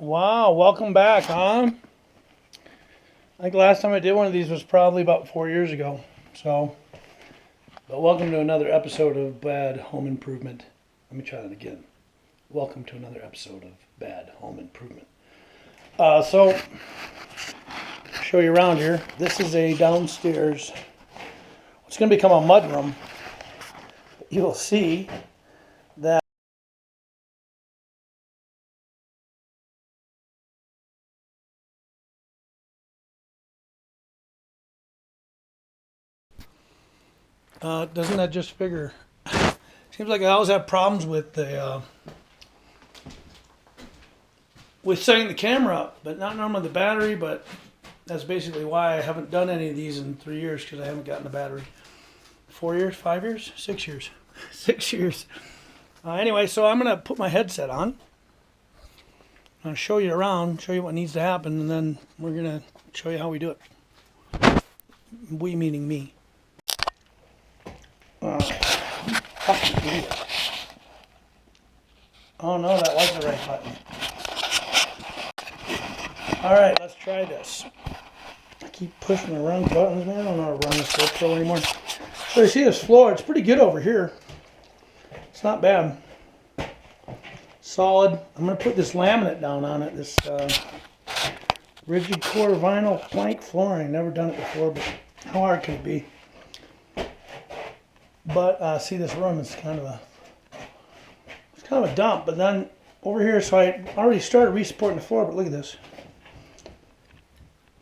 Wow, welcome back, huh? I think last time I did one of these was probably about 4 years ago. But welcome to another episode of Bad Home Improvement. Let me try that again. Welcome to another episode of Bad Home Improvement. Show you around here. This is a downstairs. It's going to become a mudroom. You'll see that doesn't that just figure? Seems like I always have problems with the with setting the camera up, but not normally the battery. But that's basically why I haven't done any of these in 3 years, because I haven't gotten a battery. 4 years, 5 years, 6 years, 6 years. Anyway, so I'm gonna put my headset on. I'm gonna show you around, show you what needs to happen, and then we're gonna show you how we do it. We meaning me. Oh no, that was the right button. Alright, let's try this. I keep pushing the wrong buttons, man. I don't know how to run this GoPro anymore. So you see this floor, it's pretty good over here. It's not bad. Solid. I'm going to put this laminate down on it, this rigid core vinyl plank flooring. Never done it before, but how hard can it be? But see, this room is kind of a dump. But then over here, so I already started re-supporting the floor, but look at this.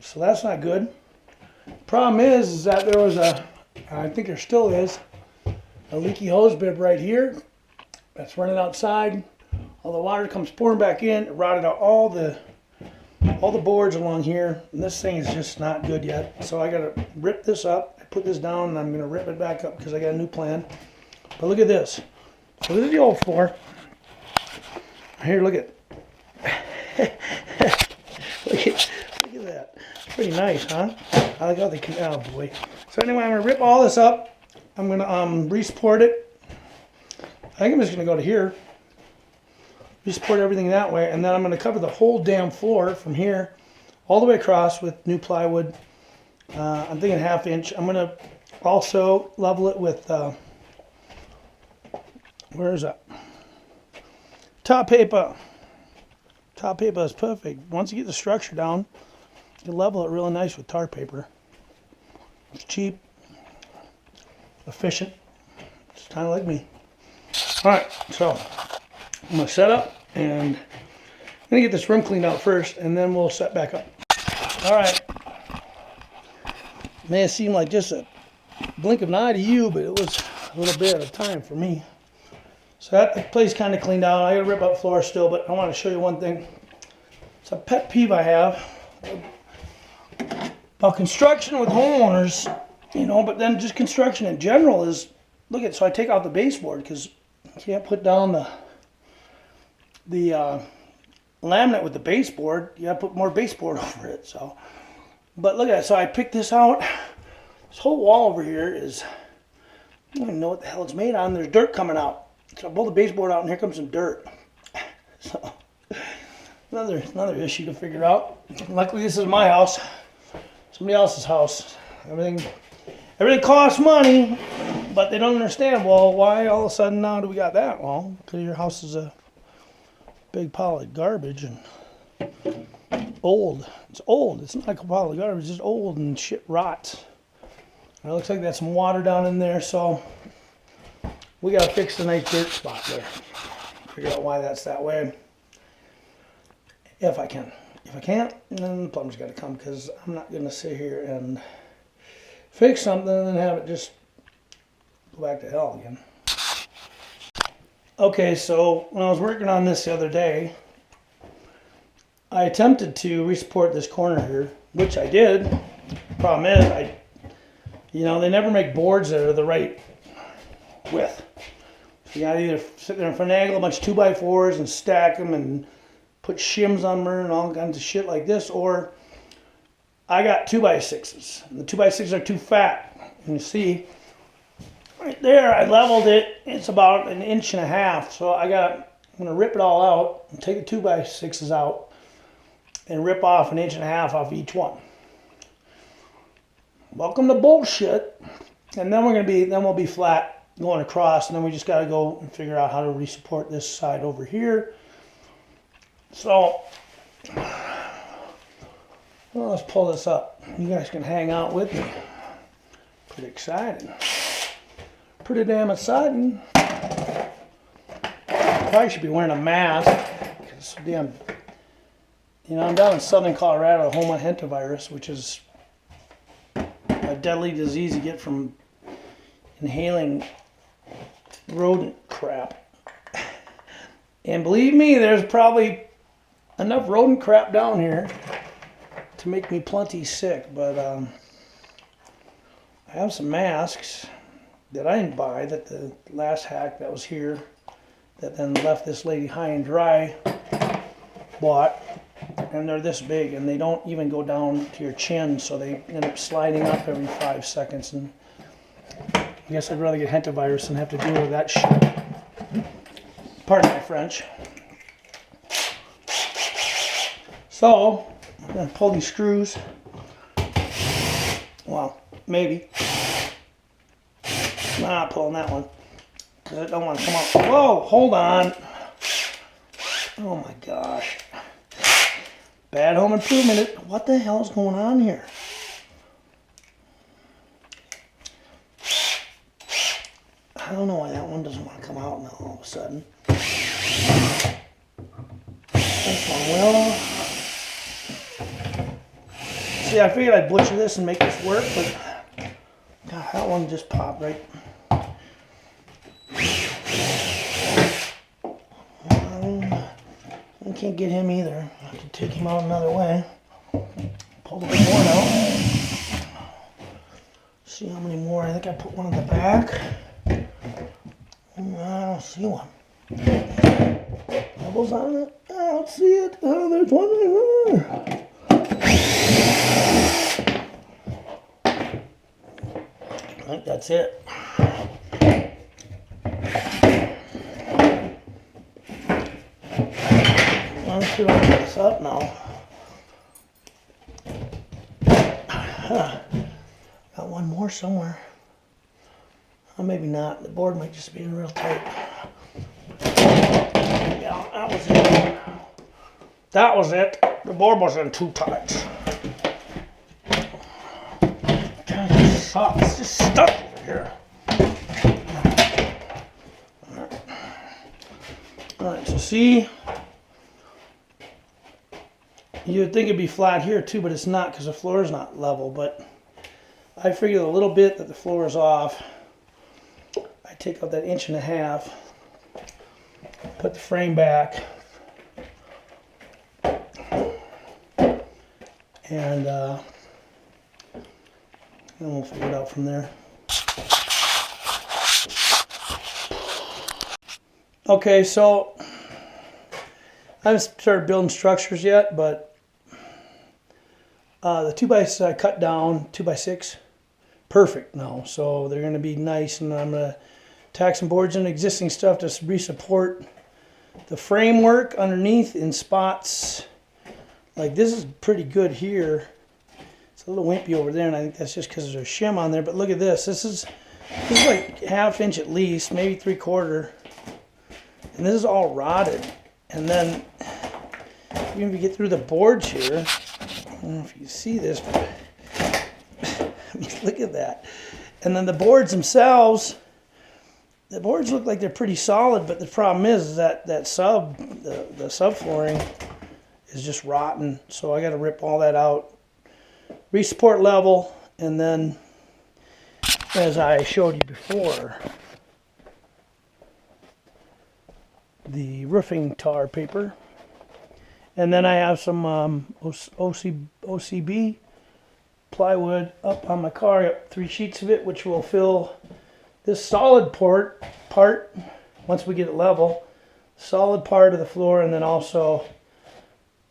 So that's not good. Problem is that there was I think there still is, a leaky hose bib right here that's running outside. All the water comes pouring back in. It rotted out all the boards along here, and this thing is just not good yet. So I gotta rip this up. I put this down, and I'm gonna rip it back up because I got a new plan. But look at this. So this is the old floor. Here, look at look at that. Pretty nice, huh? I like how they can. Oh boy. So anyway, I'm gonna rip all this up. I'm gonna re-support it. I think I'm just gonna go to here. Re-support everything that way, and then I'm gonna cover the whole damn floor from here all the way across with new plywood. I'm thinking 1/2 inch. I'm gonna also level it with where is that? Tar paper. Tar paper is perfect. Once you get the structure down, you can level it really nice with tar paper. It's cheap, efficient. It's kind of like me. All right, so I'm gonna set up, and I'm gonna get this room cleaned out first, and then we'll set back up. All right. May have seemed like just a blink of an eye to you, but it was a little bit of time for me. So that place kind of cleaned out. I gotta rip up floor still, but I want to show you one thing. It's a pet peeve I have about construction with homeowners, but then just construction in general is, look at, so I take out the baseboard because you can't put down the laminate with the baseboard. You gotta put more baseboard over it. So, but look at it. So I picked this out. This whole wall over here is, I don't even know what the hell it's made on. There's dirt coming out. So I pull the baseboard out, and here comes some dirt. So another issue to figure out. Luckily, this is my house. Somebody else's house. Everything costs money, but they don't understand. Well, why all of a sudden now do we got that? Well, because your house is a big pile of garbage and old. It's old. It's not like a pile of garbage. It's just old and shit rots. And it looks like there's some water down in there, so we gotta fix the nice dirt spot there. Figure out why that's that way. If I can. If I can't, then the plumber's got to come, because I'm not going to sit here and fix something and then have it just go back to hell again. Okay, so when I was working on this the other day, I attempted to re-support this corner here, which I did. Problem is, they never make boards that are the right width. So you got to either sit there and finagle a bunch of 2x4s and stack them and put shims on them and all kinds of shit like this, or I got 2x6s. And the 2x6s are too fat. And you see, right there, I leveled it. It's about 1.5 inches. So I'm gonna rip it all out and take the 2x6s out and rip off 1.5 inches off each one. Welcome to bullshit. And then we'll be flat going across, and then we just got to go and figure out how to re-support this side over here. So, well, let's pull this up. You guys can hang out with me. Pretty exciting. Pretty damn exciting. Probably should be wearing a mask. Because damn, I'm down in southern Colorado, home of hantavirus, which is a deadly disease you get from inhaling rodent crap. And believe me, there's probably enough rodent crap down here to make me plenty sick. But I have some masks that I didn't buy, that the last hack that was here, that then left this lady high and dry, bought. And they're this big, and they don't even go down to your chin, so they end up sliding up every 5 seconds. And I guess I'd rather get hantavirus than have to deal with that shit. Pardon my French. So, I'm going to pull these screws. Well, maybe. I'm not pulling that one, because I don't want to come out. Whoa, hold on. Oh my gosh. Bad home improvement. What the hell is going on here? I don't know why that one doesn't want to come out now all of a sudden. This one will. See, I figured I'd butcher this and make this work, but God, that one just popped right. I can't get him either. I have to take him out another way. Pull the big one out. See how many more. I think I put one in the back. I don't see one. Bubbles on it. I don't see it. Oh, there's one right there. I think that's it. Let's see if I can get this up now. Got one more somewhere. Oh, maybe not. The board might just be in real tight. Yeah, that was it. That was it. The board was in too tight. God, this sucks. It's just stuck over here. Alright, so see, you would think it'd be flat here too, but it's not, because the floor is not level. But I figured a little bit that the floor is off. I take out that 1.5 inches, put the frame back, and then we'll figure it out from there. Okay, so I haven't started building structures yet, but the 2x I cut down, 2x6, perfect now. So they're going to be nice, and I'm going to tack some boards in existing stuff to re-support the framework underneath in spots. Like this is pretty good here. It's a little wimpy over there, and I think that's just because there's a shim on there. But look at this. This is like 1/2 inch at least, maybe 3/4. And this is all rotted. And then even if you get through the boards here, I don't know if you can see this, but I mean, look at that. And then the boards themselves, the boards look like they're pretty solid, but the problem is that the subflooring is just rotten. So I got to rip all that out, re-support level, and then, as I showed you before, the roofing tar paper. And then I have some OCB plywood up on my car. I got 3 sheets of it, which will fill this solid part once we get it level. Solid part of the floor, and then also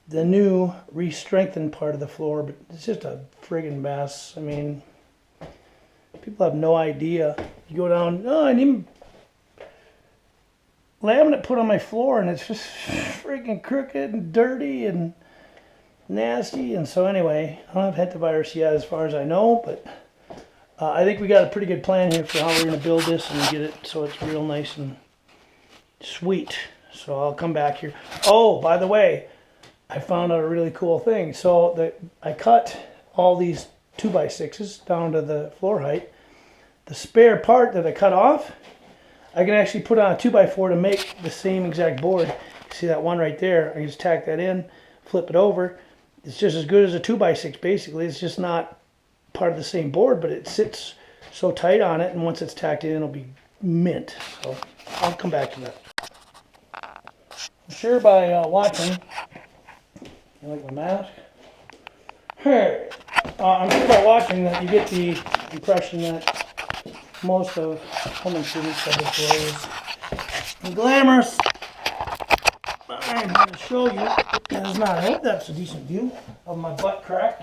the new re-strengthened part of the floor. But it's just a friggin' mess. I mean, people have no idea. You go down, oh, I need laminate put on my floor, and it's just freaking crooked and dirty, and nasty. And so anyway, I don't have hantavirus yet as far as I know, but I think we got a pretty good plan here for how we're going to build this and get it so it's real nice and sweet. So I'll come back here. Oh, by the way, I found out a really cool thing. So I cut all these 2x6s down to the floor height. The spare part that I cut off, I can actually put on a 2x4 to make the same exact board. See that one right there? I can just tack that in, flip it over. It's just as good as a 2x6 basically. It's just not part of the same board, but it sits so tight on it, and once it's tacked in, it'll be mint. So I'll come back to that. I'm sure by watching, you like my mask? Hey, I'm sure by watching that you get the impression that most of home improvement stuff is glamorous. I'm going to show you. It's not. I hope that's a decent view of my butt crack.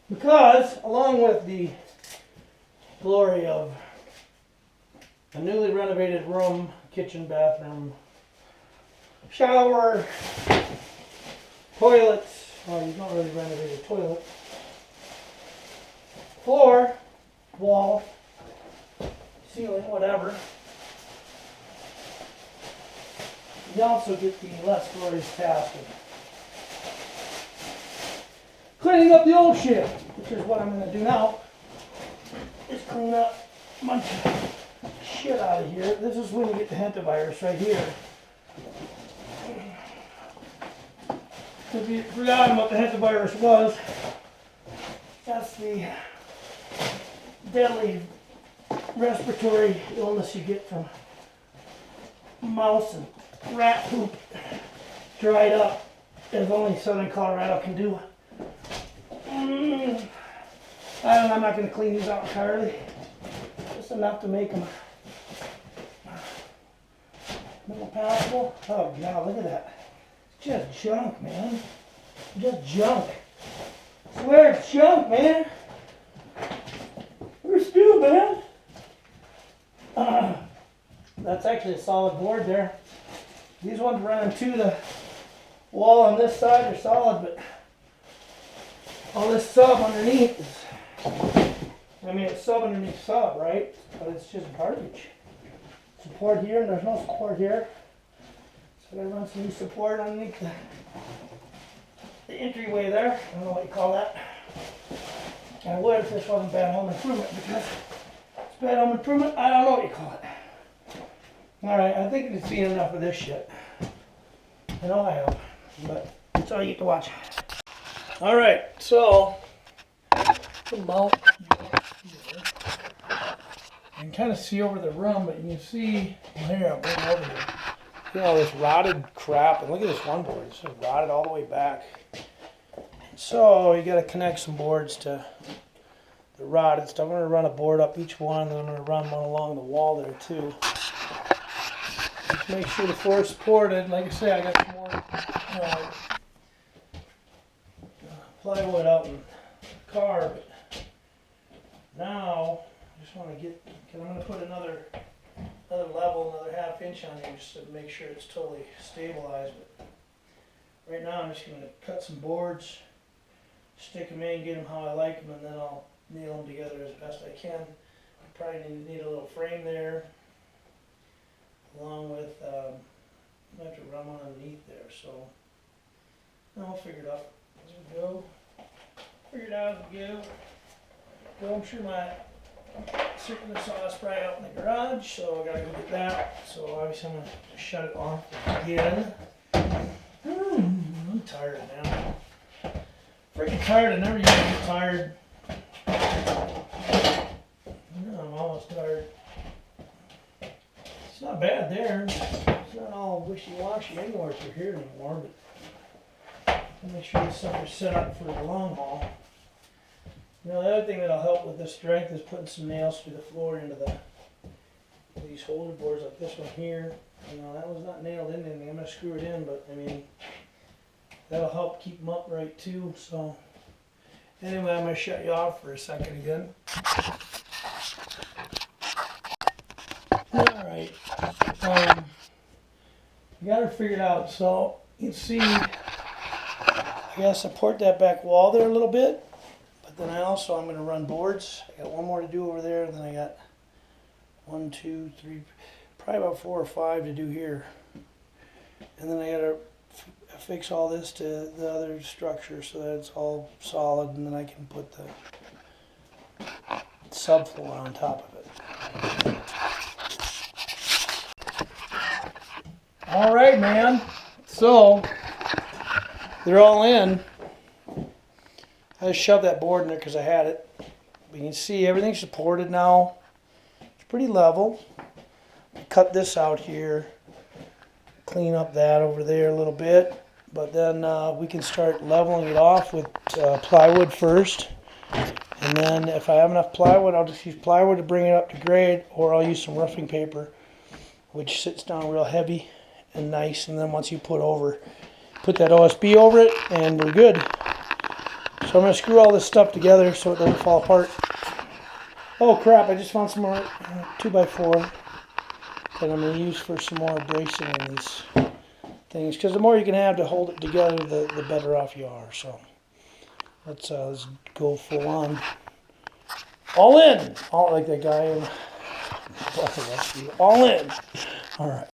Because, along with the glory of a newly renovated room, kitchen, bathroom, shower, toilets, well, you don't really renovate a toilet, floor, wall, ceiling, whatever. You also get the less glorious task of cleaning up the old shit, which is what I'm going to do now. Just clean up a bunch of shit out of here. This is when you get the hantavirus right here. If you forgot what the hantavirus was, that's the deadly respiratory illness you get from mouse and rat poop dried up, as only southern Colorado can do. I'm not going to clean these out entirely, just enough to make them more palatable. Oh god, look at that. It's just junk, man. Just junk. I swear it's junk, man. Where's Stu, man? That's actually a solid board there. These ones running to the wall on this side are solid, but all this sub underneath is, I mean, it's sub underneath sub, right? But it's just garbage. Support here, and there's no support here. So I gotta run some new support underneath the entryway there. I don't know what you call that. I would if this wasn't bad home improvement, because it's bad home improvement, I don't know what you call it. Alright, I think it's been enough of this shit. I know I have, but that's all you get to watch. Alright, so about here. You can kind of see over the room, but you can see here, I'm bringing over here. You know, this rotted crap, and look at this one board, it's just rotted all the way back. So you got to connect some boards to the rotted stuff. I'm going to run a board up each one, and then I'm going to run one along the wall there too. Just make sure the floor is supported. Like I say, I got some more plywood out in the car, but now I just want to get, because I'm going to put another level, another ½ inch on here just to make sure it's totally stabilized. But right now I'm just going to cut some boards, stick them in, get them how I like them, and then I'll nail them together as best I can. I probably need a little frame there, along with, I have to run one underneath there, so I'll figure it out as we go. Figure it out as we go. I'm sure my circular saw is probably out in the garage, so I gotta go get that. So obviously I'm gonna shut it off again. I'm tired now. Freaking tired. I never used to get tired. I'm almost tired. It's not bad there. It's not all wishy-washy anywhere through here anymore, but I'll make sure this sucker's set up for the long haul. You know, the other thing that'll help with the strength is putting some nails through the floor into these holder boards like this one here. You know, that was not nailed in anything. I'm going to screw it in, but I mean, that'll help keep them upright too. So anyway, I'm going to shut you off for a second again. Alright. I got her figured out. So You can see I gotta support that back wall there a little bit, but then I'm going to run boards. I got one more to do over there, and then I got 1, 2, 3, probably about 4 or 5 to do here. And then I got to fix all this to the other structure so that it's all solid, and then I can put the subfloor on top of it. All right, man. So they're all in. I just shoved that board in there because I had it. But you can see everything's supported now. It's pretty level. Cut this out here. Clean up that over there a little bit. But then we can start leveling it off with plywood first. And then if I have enough plywood, I'll just use plywood to bring it up to grade, or I'll use some roofing paper, which sits down real heavy and nice. And then once you put that OSB over it, and we're good. So I'm going to screw all this stuff together so it doesn't fall apart. Oh crap, I just found some more 2x4 that I'm going to use for some more bracing in these things, because the more you can have to hold it together, the better off you are. So let's go full on. All in! All like that guy in all in. All right.